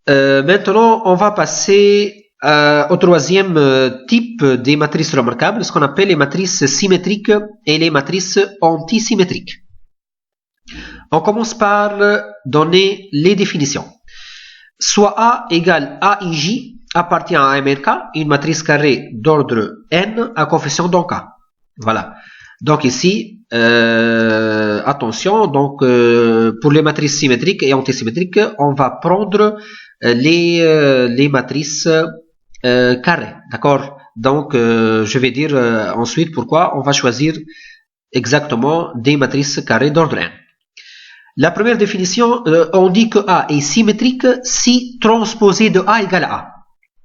Maintenant, on va passer au troisième type des matrices remarquables, ce qu'on appelle les matrices symétriques et les matrices antisymétriques. On commence par donner les définitions. Soit A égale AIJ appartient à MNK, une matrice carrée d'ordre n à coefficient donc K. Voilà. Donc ici, attention, donc pour les matrices symétriques et antisymétriques, on va prendre les matrices carrées, d'accord? Donc je vais dire ensuite pourquoi on va choisir exactement des matrices carrées d'ordre n. La première définition, on dit que A est symétrique si transposé de A égale A.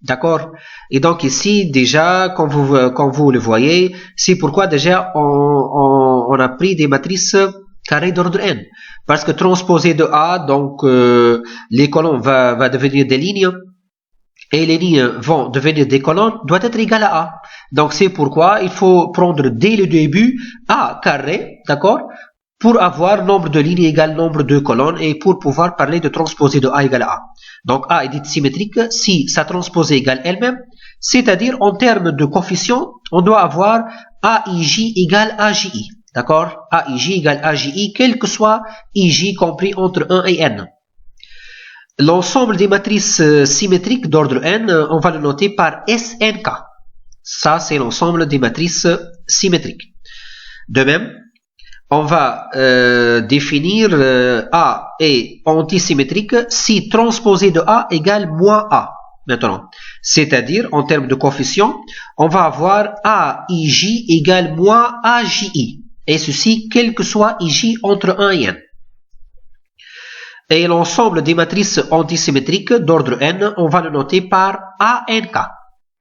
D'accord? Et donc ici, déjà, quand vous le voyez, c'est pourquoi déjà on a pris des matrices carrées d'ordre n. Parce que transposé de A, donc les colonnes va devenir des lignes, et les lignes vont devenir des colonnes, doit être égal à A. Donc c'est pourquoi il faut prendre dès le début A carré, d'accord, pour avoir nombre de lignes égale nombre de colonnes et pour pouvoir parler de transposé de A égale à A. Donc A est dite symétrique si sa transposée égale elle-même, c'est-à-dire en termes de coefficient, on doit avoir AIJ égale AJI. D'accord? AIJ égale AJI, quel que soit IJ compris entre 1 et n. L'ensemble des matrices symétriques d'ordre n, on va le noter par SNK. Ça, c'est l'ensemble des matrices symétriques. De même, on va définir A est antisymétrique si transposé de A égale moins A. Maintenant, c'est-à-dire, en termes de coefficient, on va avoir AIJ égale moins AJI. Et ceci, quel que soit IJ entre 1 et n. Et l'ensemble des matrices antisymétriques d'ordre n, on va le noter par ANK.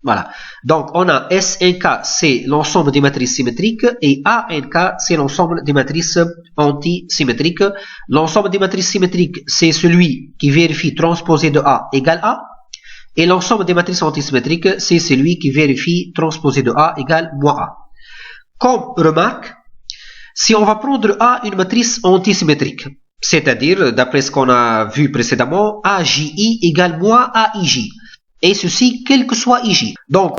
Voilà. Donc, on a SNK, c'est l'ensemble des matrices symétriques, et ANK, c'est l'ensemble des matrices antisymétriques. L'ensemble des matrices symétriques, c'est celui qui vérifie transposé de A égale A, et l'ensemble des matrices antisymétriques, c'est celui qui vérifie transposé de A égale moins A. Comme remarque, si on va prendre A une matrice antisymétrique, c'est-à-dire, d'après ce qu'on a vu précédemment, AJI égale moins AIJ. Et ceci, quel que soit IJ. Donc,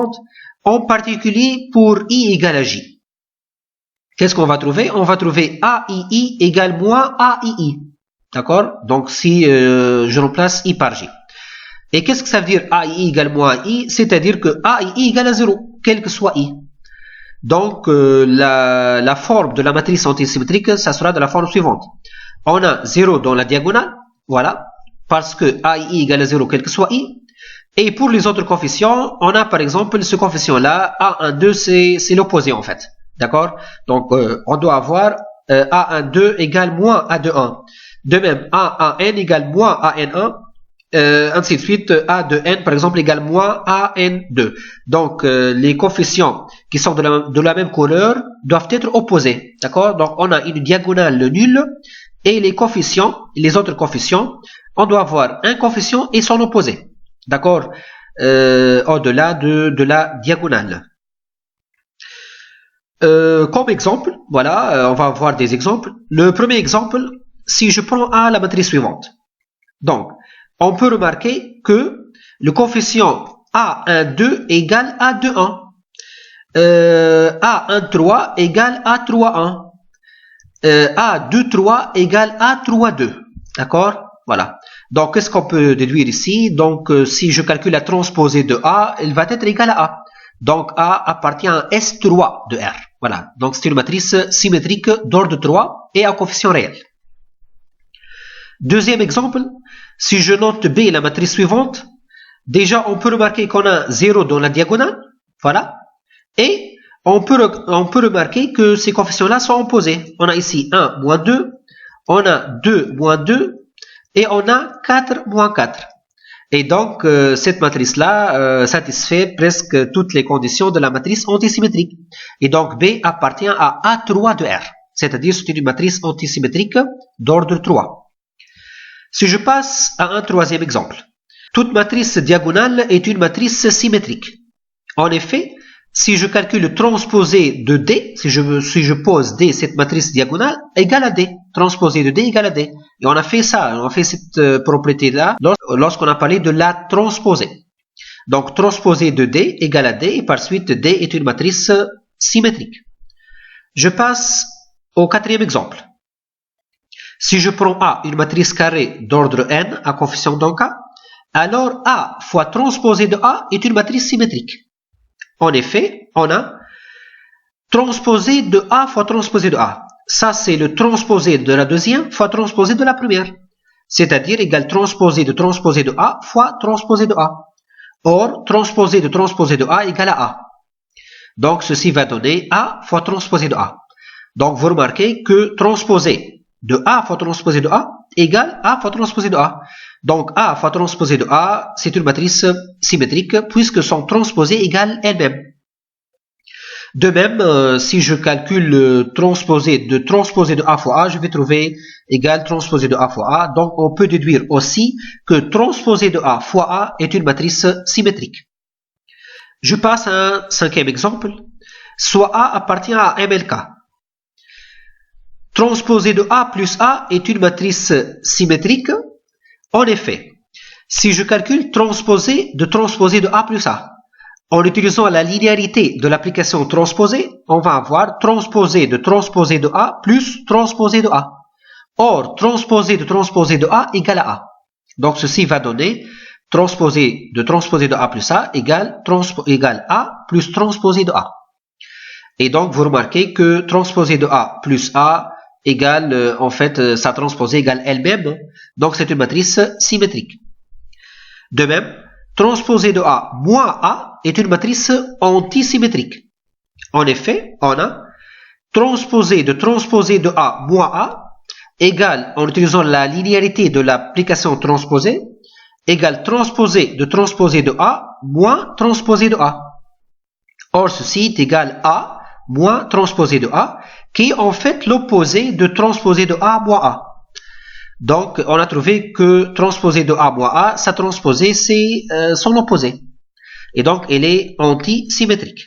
en particulier pour I égale à J. Qu'est-ce qu'on va trouver? On va trouver AII égale moins AII. D'accord? Donc, si je remplace I par J. Et qu'est-ce que ça veut dire AII égale moins AI? C'est-à-dire que AII égale à 0, quel que soit I. Donc, la forme de la matrice antisymétrique, ça sera de la forme suivante. On a 0 dans la diagonale, voilà, parce que AII égale à 0, quel que soit I. Et pour les autres coefficients, on a par exemple ce coefficient-là, A12, c'est l'opposé en fait. D'accord? Donc, on doit avoir A12 égale moins A21. De même, AN égale moins AN1, ainsi de suite, A de N par exemple égale moins AN2. Donc, les coefficients qui sont de la même couleur doivent être opposés. D'accord? Donc, on a une diagonale nulle et les coefficients, les autres coefficients, on doit avoir un coefficient et son opposé. D'accord, au-delà de la diagonale. Comme exemple, voilà, on va avoir des exemples. Le premier exemple, si je prends A la matrice suivante. Donc, on peut remarquer que le coefficient A12 égale A21. A13 égale A31. A23 égale A32. D'accord? Voilà. Donc, qu'est-ce qu'on peut déduire ici? Donc, si je calcule la transposée de A, elle va être égale à A. Donc, A appartient à S3 de R. Voilà. Donc, c'est une matrice symétrique d'ordre 3 et à coefficient réel. Deuxième exemple, si je note B la matrice suivante, déjà, on peut remarquer qu'on a 0 dans la diagonale. Voilà. Et on peut remarquer que ces coefficients-là sont opposés. On a ici 1 moins 2, on a 2 moins 2, et on a 4 moins 4. Et donc, cette matrice-là satisfait presque toutes les conditions de la matrice antisymétrique. Et donc, B appartient à A3 de R. C'est-à-dire, c'est une matrice antisymétrique d'ordre 3. Si je passe à un troisième exemple. Toute matrice diagonale est une matrice symétrique. En effet, si je calcule le transposé de D, si je pose D, cette matrice diagonale, égale à D. transposé de D égale à D. Et on a fait ça, on a fait cette propriété-là lorsqu'on a parlé de la transposée. Donc, transposé de D égale à D, et par suite, D est une matrice symétrique. Je passe au quatrième exemple. Si je prends A, une matrice carrée d'ordre n à coefficient d'un K, alors A fois transposé de A est une matrice symétrique. En effet, on a transposé de A fois transposé de A. Ça, c'est le transposé de la deuxième fois transposé de la première. C'est-à-dire égal transposé de A fois transposé de A. Or, transposé de A égale à A. Donc, ceci va donner A fois transposé de A. Donc, vous remarquez que transposé de A fois transposé de A égale A fois transposé de A. Donc, A fois transposé de A, c'est une matrice symétrique puisque son transposé égale elle-même. De même, si je calcule transposé de A fois A, je vais trouver égal transposé de A fois A. Donc, on peut déduire aussi que transposé de A fois A est une matrice symétrique. Je passe à un cinquième exemple. Soit A appartient à MLK. Transposé de A plus A est une matrice symétrique. En effet, si je calcule transposé de A plus A, en utilisant la linéarité de l'application transposée, on va avoir transposé de A plus transposé de A. Or, transposé de A égale à A. Donc, ceci va donner transposé de A plus A égale A plus transposé de A. Et donc, vous remarquez que transposé de A plus A égale, en fait, sa transposée égale elle-même. Donc, c'est une matrice symétrique. De même, transposé de A moins A est une matrice antisymétrique. En effet, on a transposé de A moins A égale, en utilisant la linéarité de l'application transposée, égale transposé de A moins transposé de A. Or, ceci est égal à moins transposé de A, qui est en fait l'opposé de transposé de A moins A. Donc, on a trouvé que transposé de A moins A, sa transposée, c'est son opposé. Et donc, elle est antisymétrique.